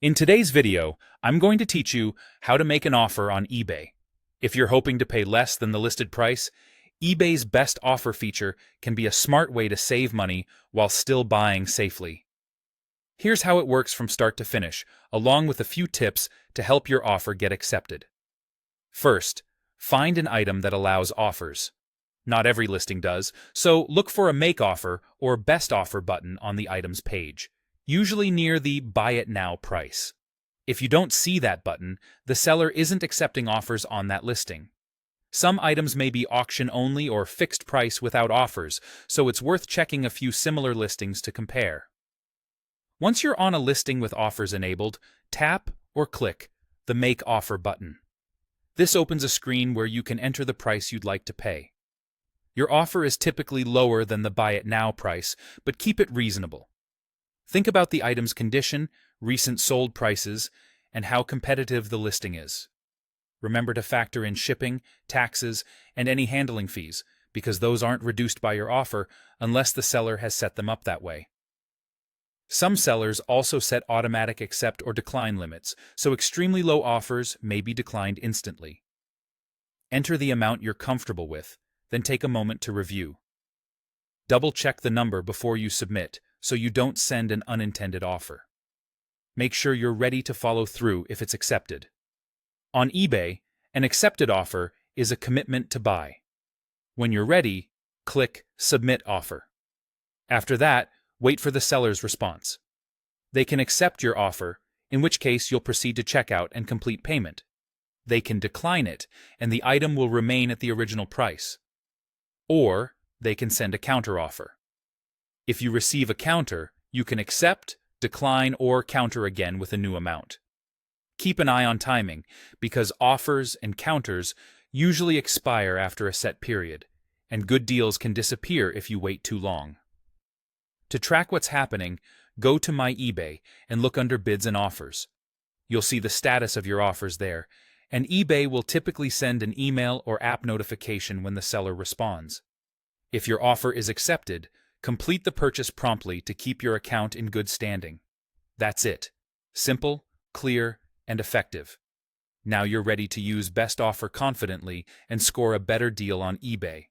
In today's video, I'm going to teach you how to make an offer on eBay. If you're hoping to pay less than the listed price, eBay's best offer feature can be a smart way to save money while still buying safely. Here's how it works from start to finish, along with a few tips to help your offer get accepted. First, find an item that allows offers. Not every listing does, so look for a Make Offer or Best Offer button on the item's page, usually near the Buy It Now price. If you don't see that button, the seller isn't accepting offers on that listing. Some items may be auction only or fixed price without offers, so it's worth checking a few similar listings to compare. Once you're on a listing with offers enabled, tap or click the Make Offer button. This opens a screen where you can enter the price you'd like to pay. Your offer is typically lower than the Buy It Now price, but keep it reasonable. Think about the item's condition, recent sold prices, and how competitive the listing is. Remember to factor in shipping, taxes, and any handling fees, because those aren't reduced by your offer unless the seller has set them up that way. Some sellers also set automatic accept or decline limits, so extremely low offers may be declined instantly. Enter the amount you're comfortable with, then take a moment to review. Double-check the number before you submit, so you don't send an unintended offer. Make sure you're ready to follow through if it's accepted. On eBay, an accepted offer is a commitment to buy. When you're ready, click Submit Offer. After that, wait for the seller's response. They can accept your offer, in which case you'll proceed to checkout and complete payment. They can decline it, and the item will remain at the original price. Or they can send a counteroffer. If you receive a counter, you can accept, decline, or counter again with a new amount. Keep an eye on timing, because offers and counters usually expire after a set period, and good deals can disappear if you wait too long. To track what's happening, go to My eBay and look under Bids and Offers. You'll see the status of your offers there, and eBay will typically send an email or app notification when the seller responds. If your offer is accepted, complete the purchase promptly to keep your account in good standing. That's it. Simple, clear, and effective. Now you're ready to use Best Offer confidently and score a better deal on eBay.